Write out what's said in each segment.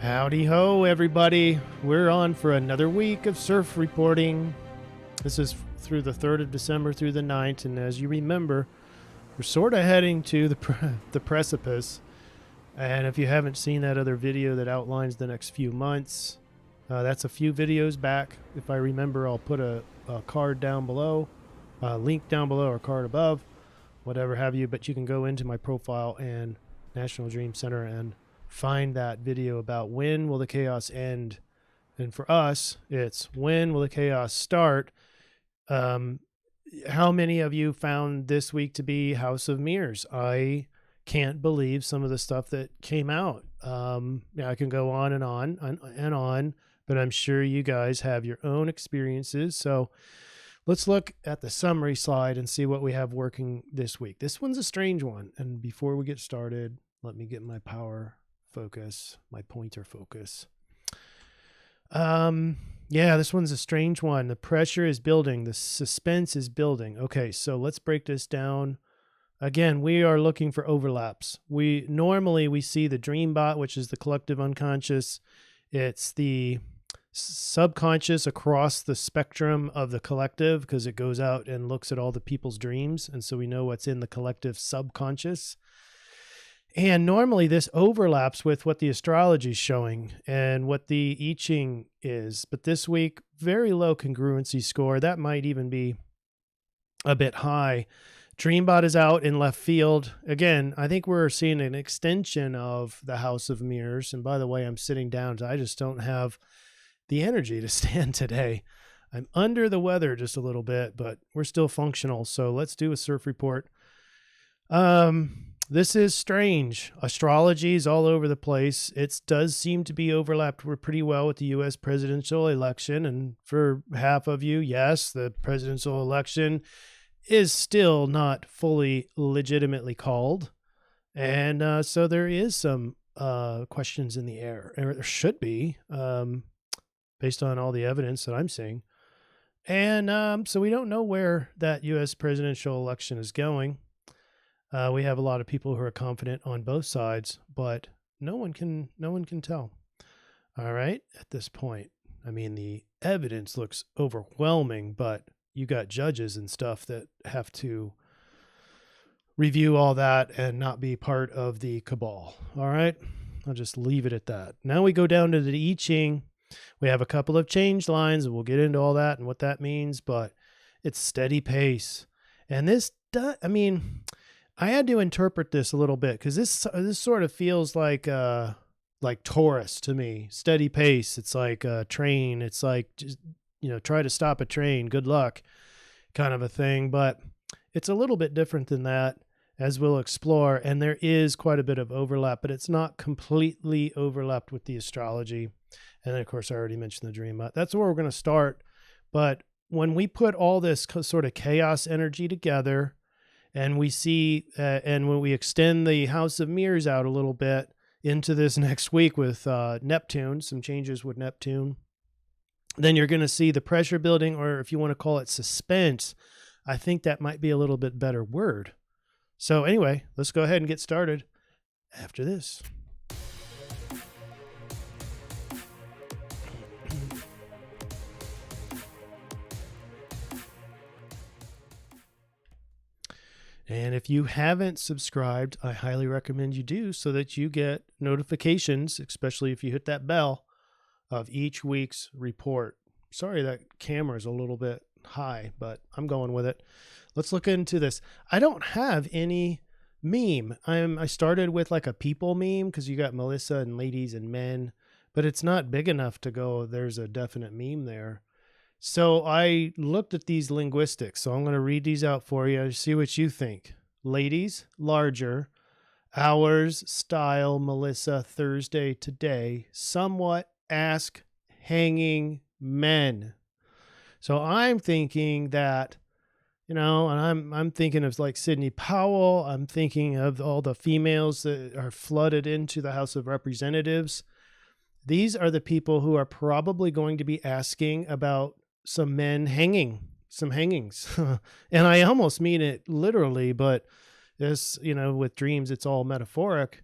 Howdy ho, everybody. We're on for another week of CIRF reporting. This is through the 3rd of December through the 9th, and as you remember, we're sort of heading to the precipice. And if you haven't seen that other video that outlines the next few months, that's a few videos back. If I remember, I'll put a card down below, a link down below, or card above, whatever have you. But you can go into my profile and National Dream Center and find that video about when will the chaos end. And for us, it's when will the chaos start. How many of you found this week to be House of Mirrors? I can't believe some of the stuff that came out. I can go on and on, but I'm sure you guys have your own experiences. So let's look at the summary slide and see what we have working this week. This one's a strange one. And before we get started, let me get my power focus, my pointer focus. This one's a strange one. The pressure is building. The suspense is building. Okay, so let's break this down. Again, we are looking for overlaps. We normally see the dream bot, which is the collective unconscious. It's the subconscious across the spectrum of the collective because it goes out and looks at all the people's dreams. And so we know what's in the collective subconscious. And normally this overlaps with what the astrology is showing and what the I-Ching is. But this week, very low congruency score. That might even be a bit high. Dreambot is out in left field. Again, I think we're seeing an extension of the House of Mirrors. And by the way, I'm sitting down. I just don't have the energy to stand today. I'm under the weather just a little bit, but we're still functional. So let's do a CIRF report. This is strange. Astrology is all over the place. It does seem to be overlapped pretty well with the U.S. presidential election. And for half of you, yes, the presidential election is still not fully legitimately called. And so there is some questions in the air, or there should be, based on all the evidence that I'm seeing. And so we don't know where that U.S. presidential election is going. We have a lot of people who are confident on both sides, but no one can tell. All right, at this point, I mean, the evidence looks overwhelming, but you got judges and stuff that have to review all that and not be part of the cabal. All right, I'll just leave it at that. Now we go down to the I-Ching. We have a couple of change lines, and we'll get into all that and what that means, but it's steady pace. And this, I had to interpret this a little bit because this sort of feels like Taurus to me. Steady pace. It's like a train. It's like, just, try to stop a train. Good luck kind of a thing. But it's a little bit different than that, as we'll explore. And there is quite a bit of overlap, but it's not completely overlapped with the astrology. And then, of course, I already mentioned the dream. That's where we're going to start. But when we put all this sort of chaos energy together, and we see, and when we extend the House of Mirrors out a little bit into this next week with Neptune, some changes with Neptune, then you're going to see the pressure building, or if you want to call it suspense, I think that might be a little bit better word. So anyway, let's go ahead and get started after this. And if you haven't subscribed, I highly recommend you do so that you get notifications, especially if you hit that bell, of each week's report. Sorry, that camera is a little bit high, but I'm going with it. Let's look into this. I don't have any meme. I started with like a people meme because you got Melissa and ladies and men, but it's not big enough to go, there's a definite meme there. So I looked at these linguistics. So I'm going to read these out for you. See what you think. Ladies, larger. Hours, style, Melissa, Thursday, today. Somewhat, ask, hanging, men. So I'm thinking that, and I'm thinking of like Sidney Powell. I'm thinking of all the females that are flooded into the House of Representatives. These are the people who are probably going to be asking about some men some hangings. And I almost mean it literally, but this, with dreams, it's all metaphoric.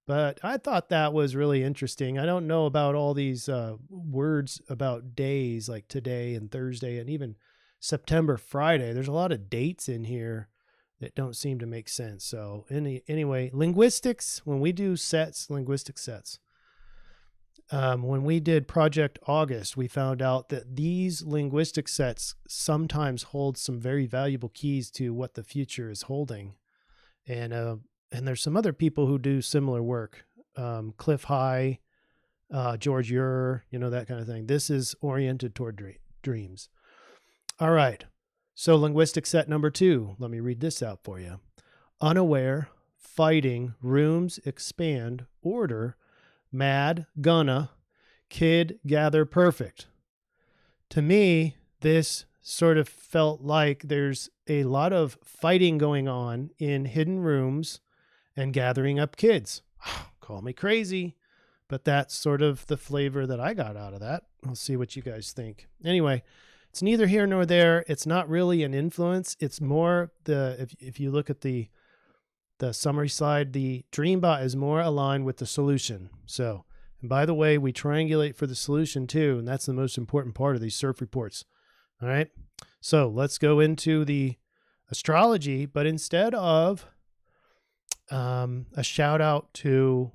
But I thought that was really interesting. I don't know about all these words about days like today and Thursday and even September, Friday. There's a lot of dates in here that don't seem to make sense. So anyway, linguistics, when we do sets, linguistic sets, when we did Project August, we found out that these linguistic sets sometimes hold some very valuable keys to what the future is holding. And there's some other people who do similar work. Cliff High, George Ure, that kind of thing. This is oriented toward dreams. All right. So linguistic set number 2. Let me read this out for you. Unaware, fighting, rooms expand, order, mad, gonna, kid, gather, perfect. To me, this sort of felt like there's a lot of fighting going on in hidden rooms and gathering up kids. Call me crazy, but that's sort of the flavor that I got out of that. I'll see what you guys think. Anyway, it's neither here nor there. It's not really an influence. It's more if you look at the summary slide, the DreamBot is more aligned with the solution. So, and by the way, we triangulate for the solution too, and that's the most important part of these CIRF reports. All right. So let's go into the astrology, but instead of a shout out to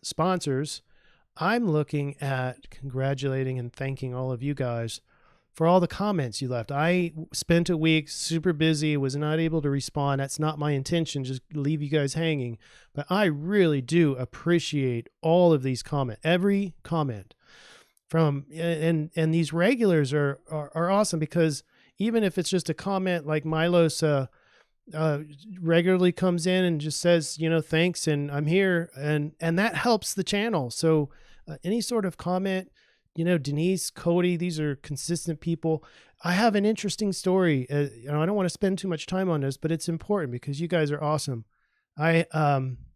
sponsors, I'm looking at congratulating and thanking all of you guys for all the comments you left. I spent a week super busy, was not able to respond. That's not my intention, just leave you guys hanging. But I really do appreciate all of these comments, every comment from, and these regulars are awesome, because even if it's just a comment like Milos regularly comes in and just says, thanks, and I'm here, and that helps the channel. So any sort of comment, Denise, Cody, these are consistent people. I have an interesting story. I don't want to spend too much time on this, but it's important because you guys are awesome. It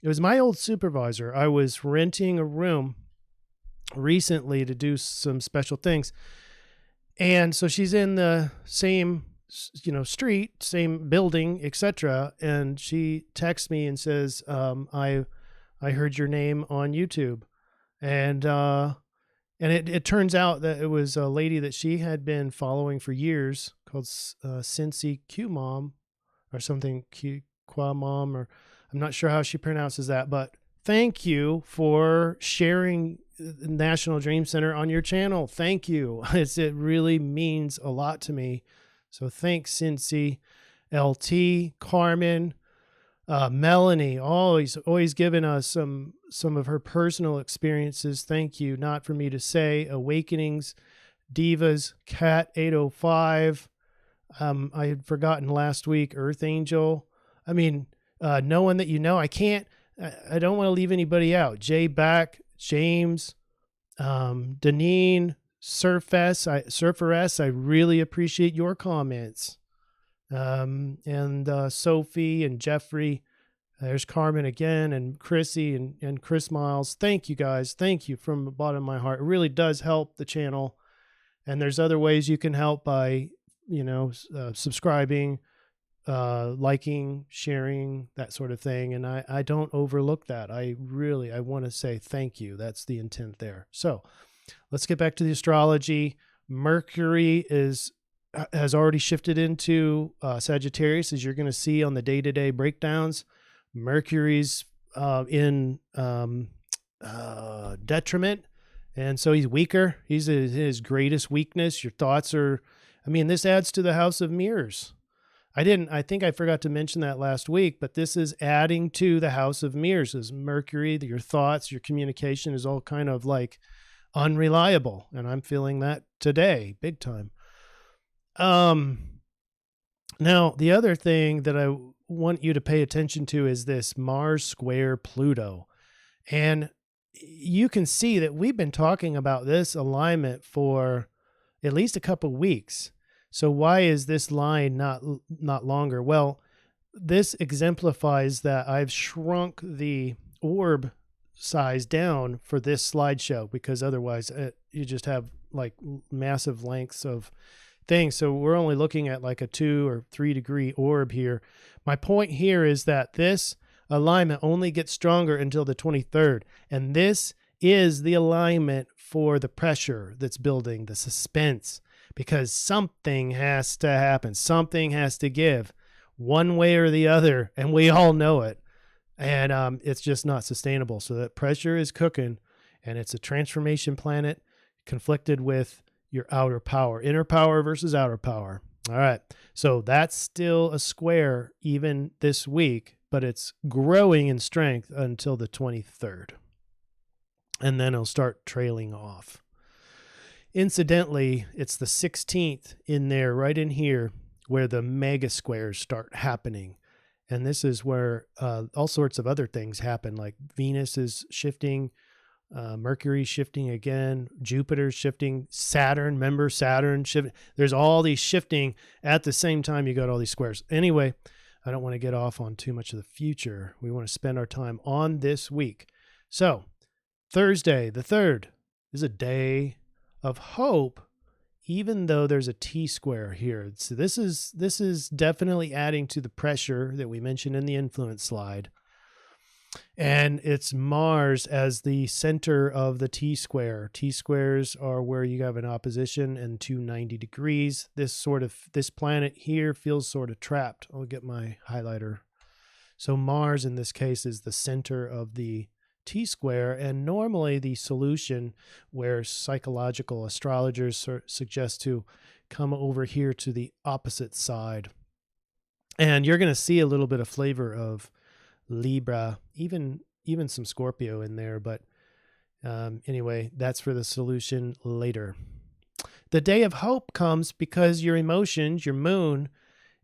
was my old supervisor. I was renting a room recently to do some special things. And so she's in the same, street, same building, etc. And she texts me and says, I heard your name on YouTube. And it turns out that it was a lady that she had been following for years called Cincy Q Mom or something, Qua Mom, or I'm not sure how she pronounces that, but thank you for sharing National Dream Center on your channel. Thank you. It really means a lot to me. So thanks, Cincy, LT, Carmen, Melanie, always giving us some of her personal experiences. Thank you. Not for me to say. Awakenings, Divas, Cat 805. I had forgotten last week, Earth Angel. I mean, no one that I don't want to leave anybody out. Jay Back, James, Deneen, Surfer S, I really appreciate your comments. And Sophie and Jeffrey, there's Carmen again, and Chrissy and Chris Miles. Thank you guys. Thank you from the bottom of my heart. It really does help the channel. And there's other ways you can help by, subscribing, liking, sharing, that sort of thing. And I don't overlook that. I want to say thank you. That's the intent there. So let's get back to the astrology. Mercury has already shifted into Sagittarius, as you're going to see on the day-to-day breakdowns. Mercury's in detriment, and so he's weaker. He's his greatest weakness. Your thoughts are, this adds to the house of mirrors. I think I forgot to mention that last week, but this is adding to the house of mirrors. As Mercury, your thoughts, your communication is all kind of like unreliable, and I'm feeling that today, big time. Now, the other thing that I want you to pay attention to is this Mars square Pluto. And you can see that we've been talking about this alignment for at least a couple weeks. So why is this line not longer? Well, this exemplifies that I've shrunk the orb size down for this slideshow, because otherwise you just have like massive lengths of things. So we're only looking at like a 2 or 3 degree orb here. My point here is that this alignment only gets stronger until the 23rd. And this is the alignment for the pressure that's building, the suspense, because something has to happen. Something has to give one way or the other, and we all know it. And it's just not sustainable. So that pressure is cooking, and it's a transformation planet conflicted with your outer power, inner power versus outer power. All right. So that's still a square even this week, but it's growing in strength until the 23rd. And then it'll start trailing off. Incidentally, it's the 16th in there, right in here, where the mega squares start happening. And this is where all sorts of other things happen, like Venus is shifting, Mercury's shifting again, Jupiter's shifting, Saturn, remember Saturn shifting. There's all these shifting at the same time. You got all these squares. Anyway, I don't want to get off on too much of the future. We want to spend our time on this week. So Thursday, the 3rd, is a day of hope, even though there's a T-square here. So this is definitely adding to the pressure that we mentioned in the influence slide. And it's Mars as the center of the T-square. T-squares are where you have an opposition and 290 degrees. This planet here feels sort of trapped. I'll get my highlighter. So Mars in this case is the center of the T-square, and normally the solution where psychological astrologers suggest to come over here to the opposite side. And you're going to see a little bit of flavor of Libra, even some Scorpio in there, but anyway, that's for the solution later. The day of hope comes because your emotions, your moon,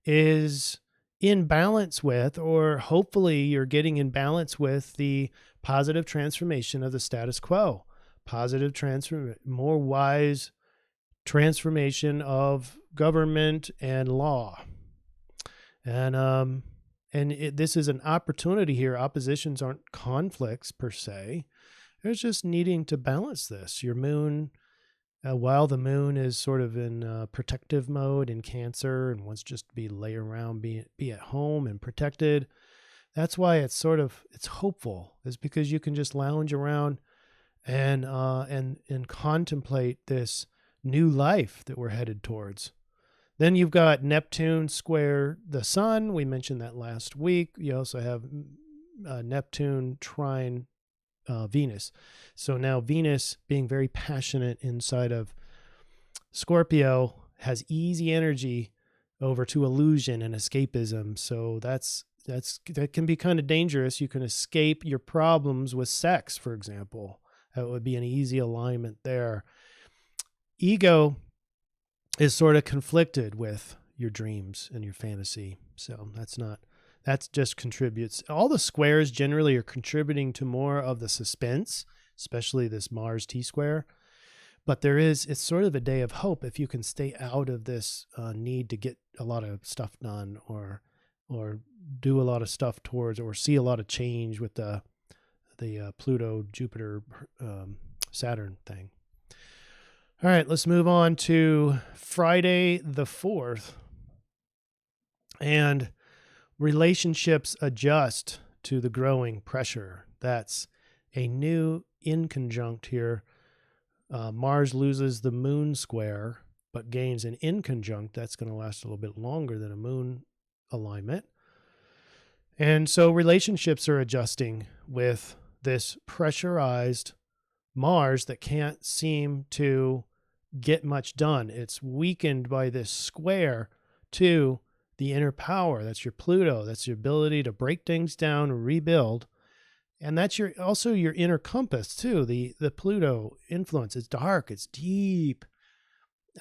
is in balance with, or hopefully you're getting in balance with, the positive transformation of the status quo. Positive more wise transformation of government and law. And this is an opportunity here. Oppositions aren't conflicts per se. There's just needing to balance this. Your moon, while the moon is sort of in protective mode in Cancer and wants just to be lay around, be at home and protected. That's why it's hopeful, is because you can just lounge around and contemplate this new life that we're headed towards. Then you've got Neptune square the sun. We mentioned that last week. You also have Neptune trine Venus. So now Venus, being very passionate inside of Scorpio, has easy energy over to illusion and escapism. So that can be kind of dangerous. You can escape your problems with sex, for example. That would be an easy alignment there. Ego is sort of conflicted with your dreams and your fantasy. So that just contributes. All the squares generally are contributing to more of the suspense, especially this Mars T-square. But it's sort of a day of hope if you can stay out of this need to get a lot of stuff done or do a lot of stuff towards, or see a lot of change with the Pluto, Jupiter, Saturn thing. All right, let's move on to Friday the 4th. And relationships adjust to the growing pressure. That's a new inconjunct here. Mars loses the moon square, but gains an inconjunct. That's going to last a little bit longer than a moon alignment. And so relationships are adjusting with this pressurized Mars that can't seem to get much done. It's weakened by this square to the inner power. That's your Pluto. That's your ability to break things down and rebuild. And that's also your inner compass too. The Pluto influence. It's dark. It's deep.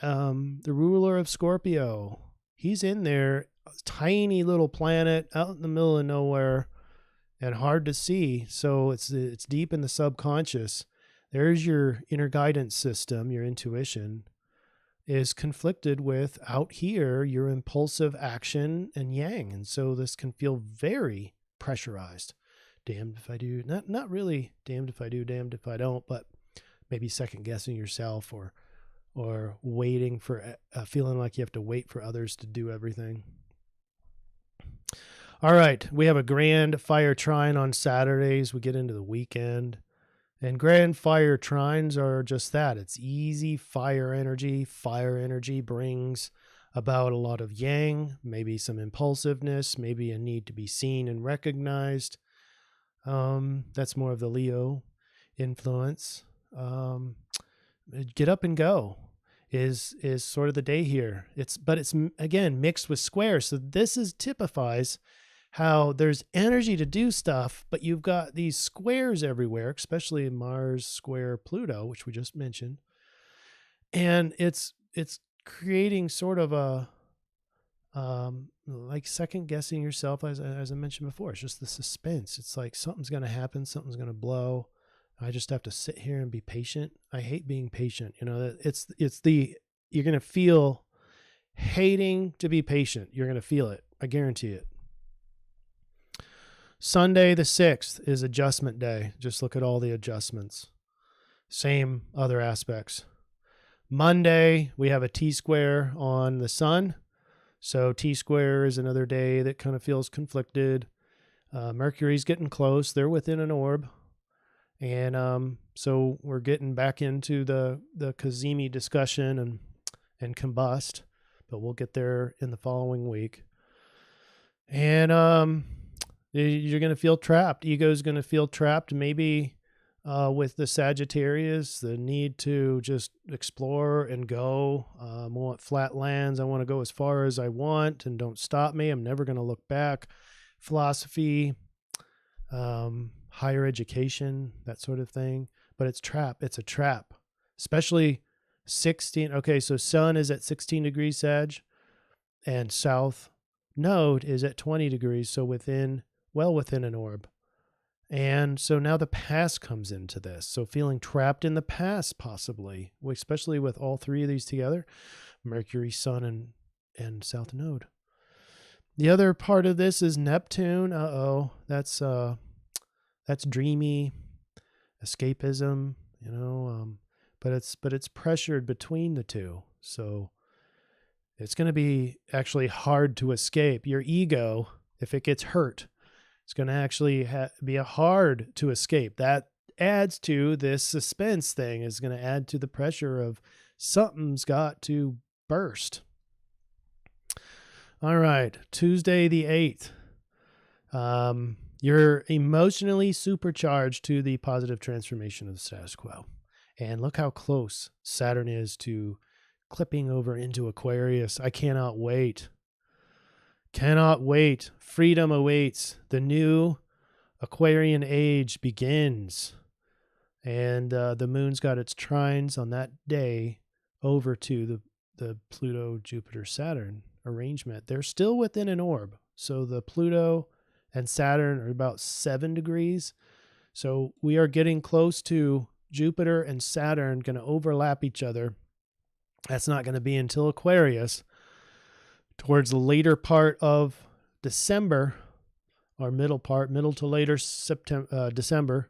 The ruler of Scorpio, he's in there, a tiny little planet out in the middle of nowhere and hard to see. So it's deep in the subconscious. There's your inner guidance system, your intuition, is conflicted with out here, your impulsive action and yang. And so this can feel very pressurized. Damned if I do, not really damned if I do, damned if I don't, but maybe second guessing yourself or waiting for, feeling like you have to wait for others to do everything. All right, we have a grand fire trine on Saturdays. We get into the weekend. And grand fire trines are just that. It's easy fire energy. Fire energy brings about a lot of yang, maybe some impulsiveness, maybe a need to be seen and recognized. That's more of the Leo influence. Get up and go is sort of the day here. But it's again mixed with squares. So this typifies how there's energy to do stuff, but you've got these squares everywhere, especially Mars square Pluto, which we just mentioned. And it's creating sort of a like second guessing yourself, as I mentioned before. It's just the suspense. It's like something's going to happen, something's going to blow. I just have to sit here and be patient. I hate being patient. You know, you're going to feel hating to be patient. You're going to feel it. I guarantee it. Sunday the 6th is adjustment day. Just look at all the adjustments. Same other aspects. Monday, we have a T-square on the sun. So T-square is another day that kind of feels conflicted. Mercury's getting close. They're within an orb. And so we're getting back into the Cazimi discussion and combust. But we'll get there in the following week. And you're going to feel trapped. Ego's going to feel trapped. Maybe with the Sagittarius, the need to just explore and go. I want flat lands. I want to go as far as I want and don't stop me. I'm never going to look back. Philosophy, higher education, that sort of thing. But it's a trap, especially 16. Okay, so sun is at 16 degrees Sag and south node is at 20 degrees. So well within an orb. And so now the past comes into this. So feeling trapped in the past, possibly, especially with all three of these together, Mercury, Sun, and South Node. The other part of this is Neptune. That's dreamy, escapism, you know, but it's pressured between the two. So it's going to be actually hard to escape. Your ego, if it gets hurt, it's going to actually be hard to escape. That adds to this suspense thing, is going to add to the pressure of something's got to burst. All right, Tuesday the 8th. You're emotionally supercharged to the positive transformation of the status quo. And look how close Saturn is to clipping over into Aquarius. I cannot wait. Cannot wait. Freedom awaits. The new Aquarian age begins. And the moon's got its trines on that day over to the Pluto, Jupiter, Saturn arrangement. They're still within an orb. So the Pluto and Saturn are about 7 degrees. So we are getting close to Jupiter and Saturn going to overlap each other. That's not going to be until Aquarius. Towards the later part of December, or middle to later December,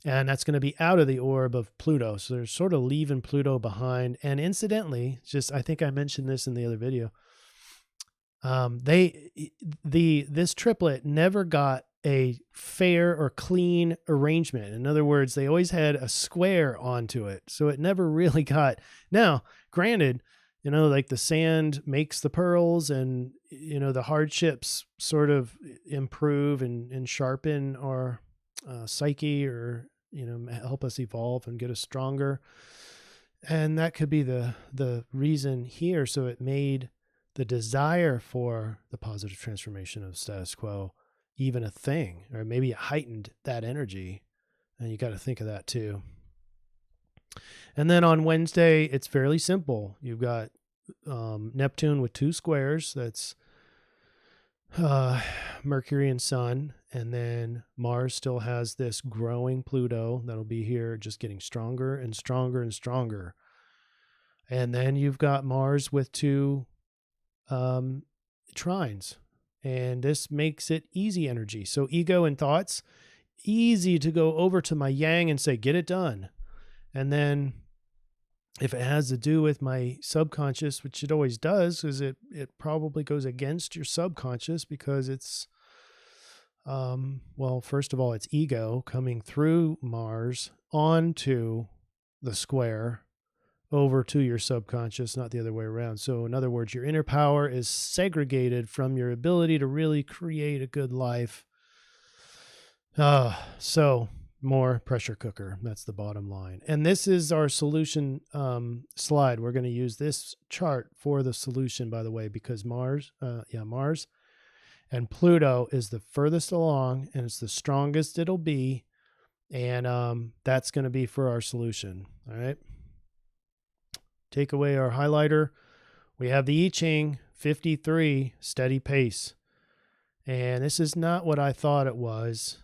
and that's going to be out of the orb of Pluto. So they're sort of leaving Pluto behind. And incidentally, I think I mentioned this in the other video. This triplet never got a fair or clean arrangement. In other words, they always had a square onto it, so it never really got. Now, granted, you know, like the sand makes the pearls, and, you know, the hardships sort of improve and sharpen our psyche, or, you know, help us evolve and get us stronger. And that could be the reason here. So it made the desire for the positive transformation of status quo even a thing, or maybe it heightened that energy. And you got to think of that too. And then on Wednesday, it's fairly simple. You've got Neptune with 2 squares. That's Mercury and Sun. And then Mars still has this growing Pluto that'll be here, just getting stronger and stronger and stronger. And then you've got Mars with 2 trines. And this makes it easy energy. So ego and thoughts, easy to go over to my yang and say, get it done. And then if it has to do with my subconscious, which it always does, because it probably goes against your subconscious, because it's Well, first of all, it's ego coming through Mars onto the square over to your subconscious, not the other way around. So in other words, your inner power is segregated from your ability to really create a good life. So more pressure cooker. That's the bottom line. And this is our solution slide. We're going to use this chart for the solution, by the way, because Mars and Pluto is the furthest along and it's the strongest it'll be. And that's going to be for our solution. All right. Take away our highlighter. We have the I-Ching 53 steady pace. And this is not what I thought it was.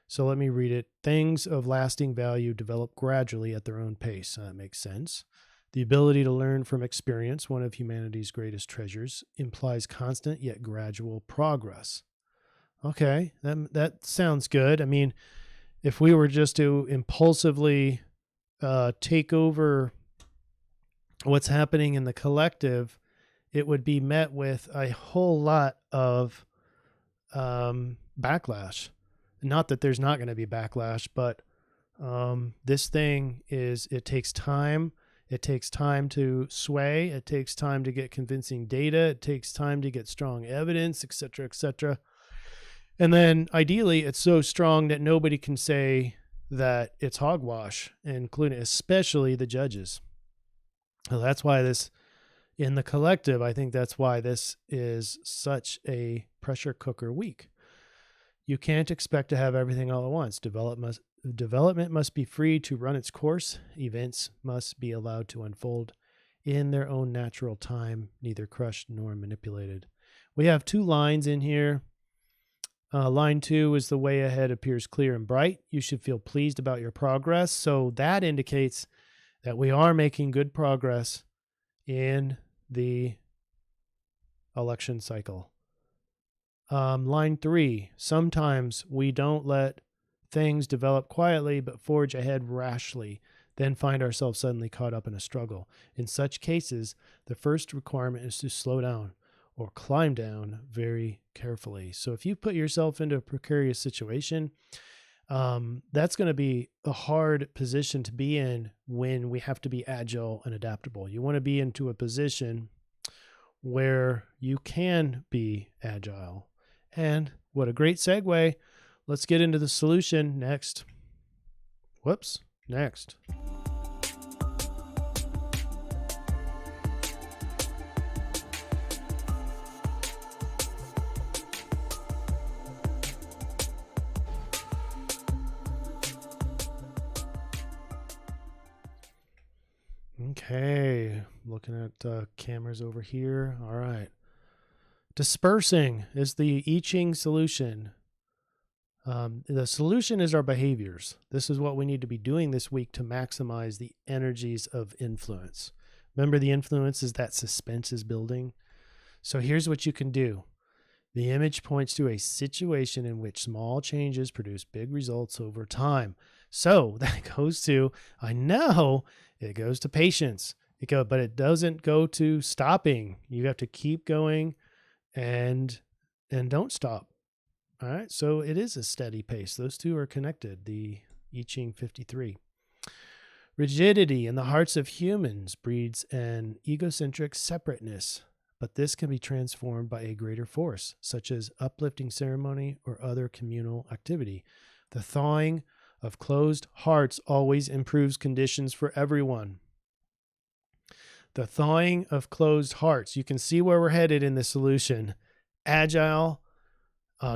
So let me read it. Things of lasting value develop gradually at their own pace. That makes sense. The ability to learn from experience, one of humanity's greatest treasures, implies constant yet gradual progress. Okay, that sounds good. I mean, if we were just to impulsively take over what's happening in the collective, it would be met with a whole lot of backlash. Not that there's not going to be backlash, but this thing it takes time. It takes time to sway. It takes time to get convincing data. It takes time to get strong evidence, et cetera, et cetera. And then ideally, it's so strong that nobody can say that it's hogwash, including especially the judges. So that's why this, in the collective, I think that's why this is such a pressure cooker week. You can't expect to have everything all at once. Development must be free to run its course. Events must be allowed to unfold in their own natural time, neither crushed nor manipulated. We have two lines in here. Line 2 is the way ahead appears clear and bright. You should feel pleased about your progress. So that indicates that we are making good progress in the election cycle. Line 3, sometimes we don't let things develop quietly, but forge ahead rashly, then find ourselves suddenly caught up in a struggle. In such cases, the first requirement is to slow down or climb down very carefully. So if you put yourself into a precarious situation, that's going to be a hard position to be in when we have to be agile and adaptable. You want to be into a position where you can be agile. And what a great segue. Let's get into the solution next. Next. Okay, looking at cameras over here. All right. Dispersing is the I-Ching solution. The solution is our behaviors. This is what we need to be doing this week to maximize the energies of influence. Remember, the influence is that suspense is building. So here's what you can do. The image points to a situation in which small changes produce big results over time. So that goes to, I know it goes to patience, but it doesn't go to stopping. You have to keep going and don't stop. All right. So it is a steady pace. Those two are connected. The I-Ching 53. Rigidity in the hearts of humans breeds an egocentric separateness, but this can be transformed by a greater force, such as uplifting ceremony or other communal activity. The thawing of closed hearts always improves conditions for everyone. The thawing of closed hearts. You can see where we're headed in the solution. Agile,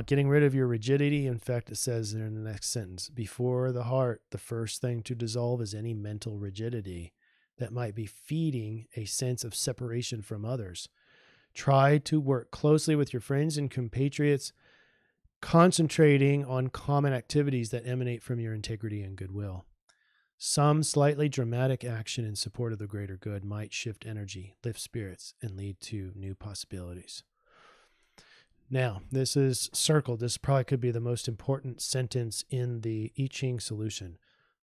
getting rid of your rigidity. In fact, it says there in the next sentence, before the heart, the first thing to dissolve is any mental rigidity that might be feeding a sense of separation from others. Try to work closely with your friends and compatriots, concentrating on common activities that emanate from your integrity and goodwill. Some slightly dramatic action in support of the greater good might shift energy, lift spirits, and lead to new possibilities. Now, this is circled. This probably could be the most important sentence in the I-Ching solution.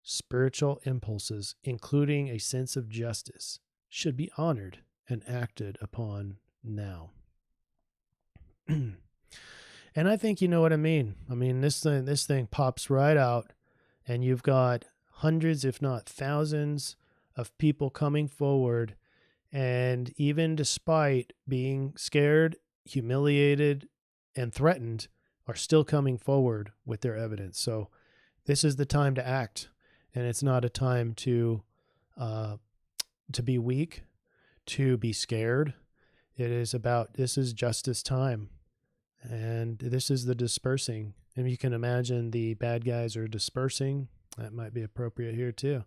Spiritual impulses, including a sense of justice, should be honored and acted upon now. And I think you know what I mean. I mean, this thing pops right out, and you've got hundreds, if not thousands, of people coming forward, and even despite being scared, humiliated, and threatened, are still coming forward with their evidence. So this is the time to act, and it's not a time to be weak, to be scared. This is justice time. And this is the dispersing. And you can imagine the bad guys are dispersing. That might be appropriate here too.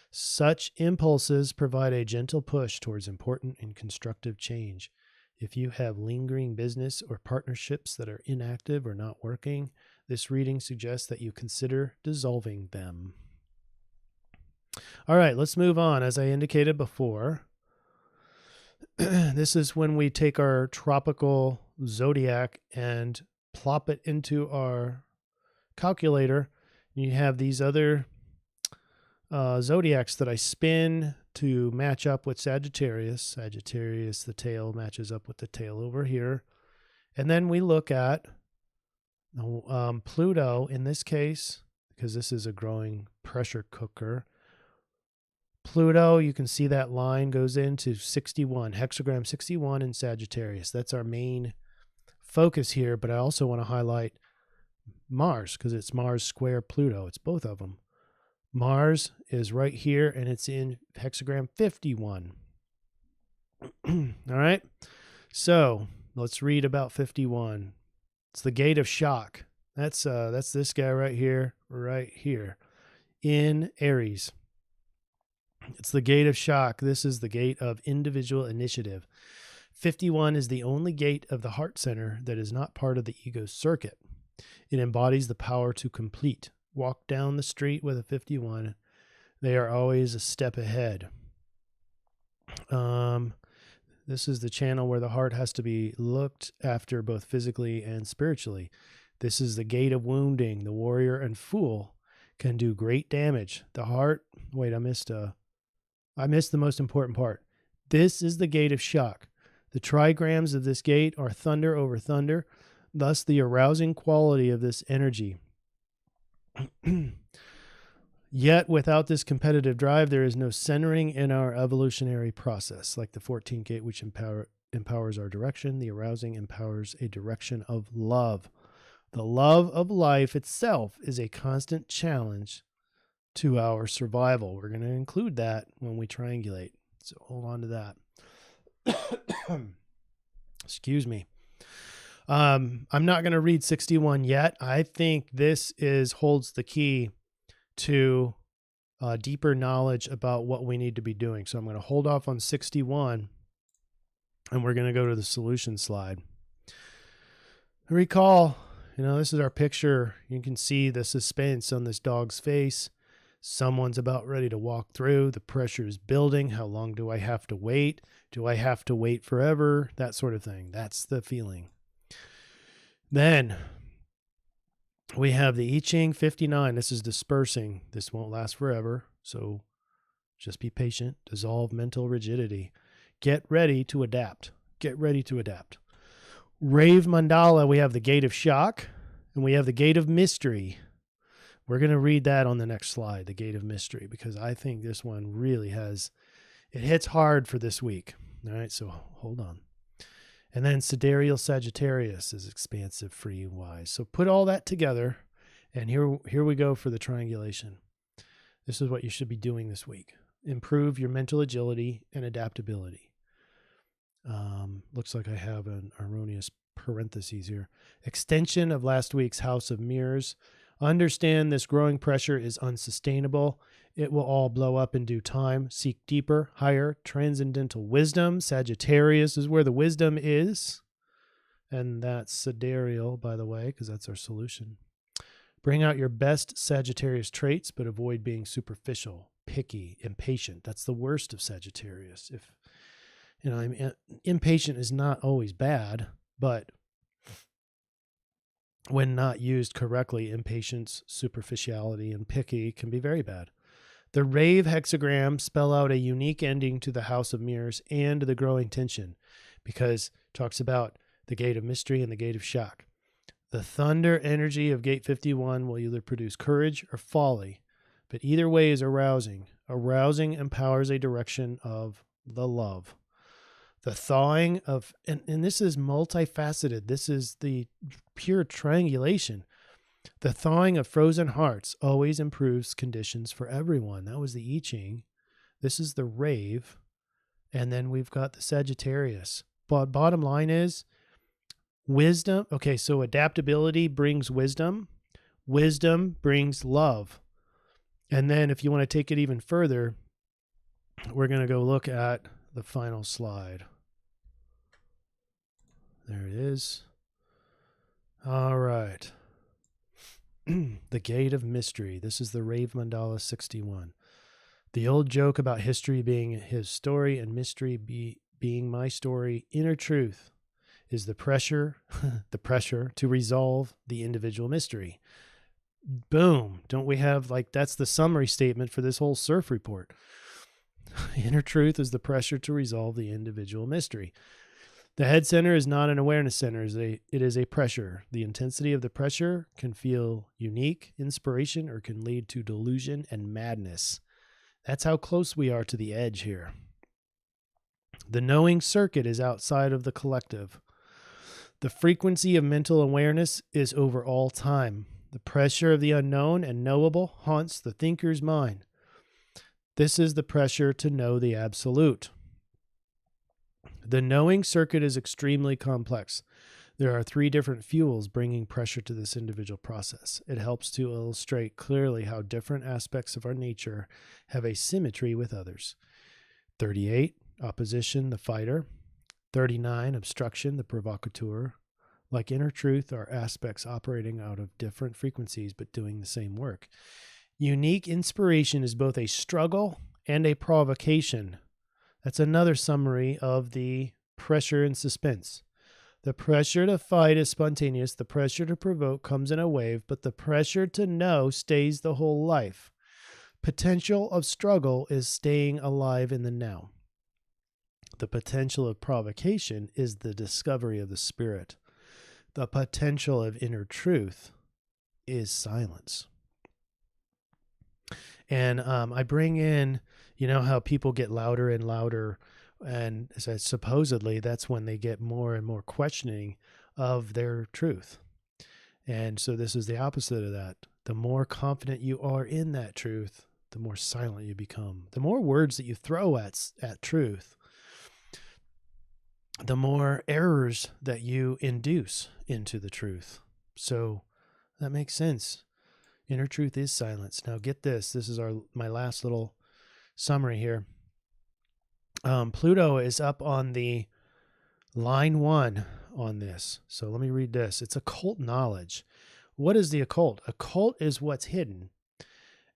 Such impulses provide a gentle push towards important and constructive change. If you have lingering business or partnerships that are inactive or not working, this reading suggests that you consider dissolving them. All right, let's move on. As I indicated before, this is when we take our tropical zodiac and plop it into our calculator. You have these other zodiacs that I spin to match up with Sagittarius. Sagittarius, the tail matches up with the tail over here. And then we look at Pluto in this case, because this is a growing pressure cooker. Pluto, you can see that line goes into 61, hexagram 61 in Sagittarius. That's our main focus here, but I also want to highlight Mars because it's Mars square Pluto. It's both of them. Mars is right here, and it's in hexagram 51. All right, so let's read about 51. It's the gate of shock. That's this guy right here in Aries. It's the gate of shock. This is the gate of individual initiative. 51 is the only gate of the heart center that is not part of the ego circuit. It embodies the power to complete. Walk down the street with a 51. They are always a step ahead. This is the channel where the heart has to be looked after both physically and spiritually. This is the gate of wounding. The warrior and fool can do great damage. The heart, wait, I missed the most important part. This is the gate of shock. The trigrams of this gate are thunder over thunder, thus the arousing quality of this energy. Yet, without this competitive drive, there is no centering in our evolutionary process, like the 14th gate, which empowers our direction. The arousing empowers a direction of love. The love of life itself is a constant challenge to our survival. We're going to include that when we triangulate. So hold on to that. Excuse me. I'm not going to read 61 yet. I think this holds the key to deeper knowledge about what we need to be doing. So I'm going to hold off on 61, and we're going to go to the solution slide. Recall, this is our picture. You can see the suspense on this dog's face. Someone's about ready to walk through. The pressure is building. How long do I have to wait? Do I have to wait forever? That sort of thing. That's the feeling. Then we have the I-Ching 59. This is dispersing. This won't last forever. So just be patient. Dissolve mental rigidity. Get ready to adapt. Get ready to adapt. Rave Mandala, we have the gate of shock, and we have the gate of mystery. We're going to read that on the next slide, the gate of mystery, because I think this one really it hits hard for this week. All right, so hold on. And then Sidereal Sagittarius is expansive, free, and wise. So put all that together, and here we go for the triangulation. This is what you should be doing this week. Improve your mental agility and adaptability. Looks like I have an erroneous parentheses here. Extension of last week's House of Mirrors. Understand this growing pressure is unsustainable. It will all blow up in due time. Seek deeper, higher, transcendental wisdom. Sagittarius is where the wisdom is. And that's sidereal, by the way, because that's our solution. Bring out your best Sagittarius traits, but avoid being superficial, picky, impatient. That's the worst of Sagittarius. Impatient is not always bad, but when not used correctly, impatience, superficiality, and picky can be very bad. The rave hexagram spell out a unique ending to the House of Mirrors and the growing tension, because it talks about the gate of mystery and the gate of shock. The thunder energy of gate 51 will either produce courage or folly, but either way is arousing. Arousing empowers a direction of the love. The thawing of, and this is multifaceted. This is the pure triangulation. The thawing of frozen hearts always improves conditions for everyone. That was the I-Ching. This is the rave. And then we've got the Sagittarius. But bottom line is wisdom. Okay, so adaptability brings wisdom. Wisdom brings love. And then if you want to take it even further, we're going to go look at the final slide. There it is. All right. The Gate of Mystery. This is the Rave Mandala 61. The old joke about history being his story and mystery being my story. Inner truth is the pressure to resolve the individual mystery. Boom. Don't we have, like, that's the summary statement for this whole CIRF report. Inner truth is the pressure to resolve the individual mystery. The head center is not an awareness center. It is a pressure. The intensity of the pressure can feel unique, inspiration, or can lead to delusion and madness. That's how close we are to the edge here. The knowing circuit is outside of the collective. The frequency of mental awareness is over all time. The pressure of the unknown and knowable haunts the thinker's mind. This is the pressure to know the absolute. The knowing circuit is extremely complex. There are 3 different fuels bringing pressure to this individual process. It helps to illustrate clearly how different aspects of our nature have a symmetry with others. 38, opposition, the fighter. 39, obstruction, the provocateur. Like inner truth, are aspects operating out of different frequencies but doing the same work. Unique inspiration is both a struggle and a provocation. That's another summary of the pressure and suspense. The pressure to fight is spontaneous. The pressure to provoke comes in a wave, but the pressure to know stays the whole life. Potential of struggle is staying alive in the now. The potential of provocation is the discovery of the spirit. The potential of inner truth is silence. And I bring in, you know how people get louder and louder, and supposedly that's when they get more and more questioning of their truth. And so this is the opposite of that. The more confident you are in that truth, the more silent you become. The more words that you throw at truth, the more errors that you induce into the truth. So that makes sense. Inner truth is silence. Now get this. This is my last little summary here. Pluto is up on the line 1 on this. So let me read this. It's occult knowledge. What is the occult? Occult is what's hidden.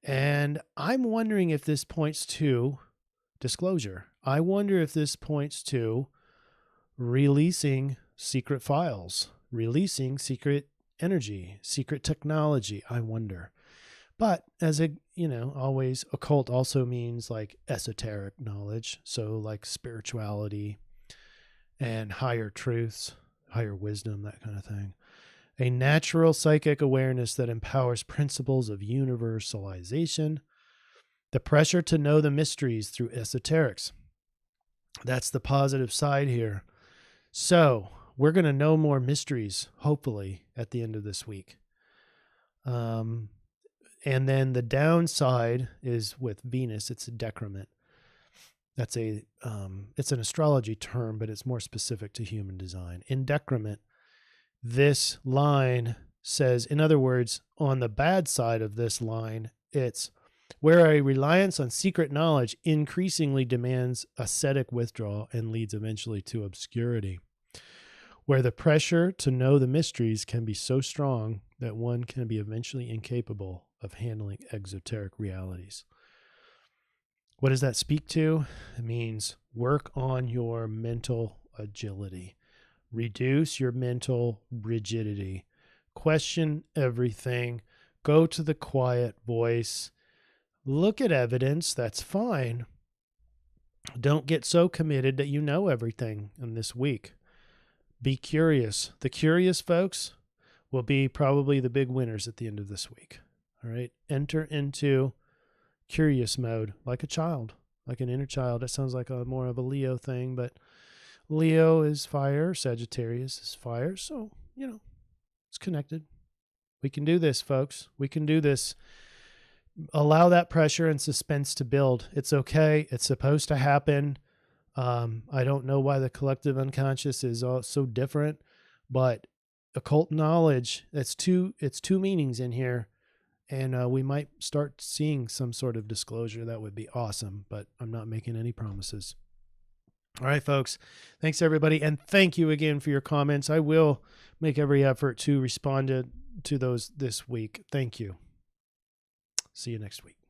And I'm wondering if this points to disclosure. I wonder if this points to releasing secret files, releasing secret energy, secret technology, I wonder. But as always, occult also means like esoteric knowledge. So like spirituality and higher truths, higher wisdom, that kind of thing. A natural psychic awareness that empowers principles of universalization. The pressure to know the mysteries through esoterics. That's the positive side here. So we're going to know more mysteries, hopefully, at the end of this week. And then the downside is with Venus. It's a decrement. That's it's an astrology term, but it's more specific to human design. In decrement, this line says, in other words, on the bad side of this line, it's where a reliance on secret knowledge increasingly demands ascetic withdrawal and leads eventually to obscurity. Where the pressure to know the mysteries can be so strong that one can be eventually incapable of handling exoteric realities. What does that speak to? It means work on your mental agility. Reduce your mental rigidity. Question everything. Go to the quiet voice. Look at evidence. That's fine. Don't get so committed that you know everything in this week. Be curious. The curious folks will be probably the big winners at the end of this week. All right. Enter into curious mode like a child, like an inner child. That sounds like more of a Leo thing, but Leo is fire, Sagittarius is fire. So, it's connected. We can do this, folks. We can do this. Allow that pressure and suspense to build. It's okay. It's supposed to happen. I don't know why the collective unconscious is all so different, but occult knowledge, it's two meanings in here. And we might start seeing some sort of disclosure. That would be awesome, but I'm not making any promises. All right, folks. Thanks, everybody. And thank you again for your comments. I will make every effort to respond to those this week. Thank you. See you next week.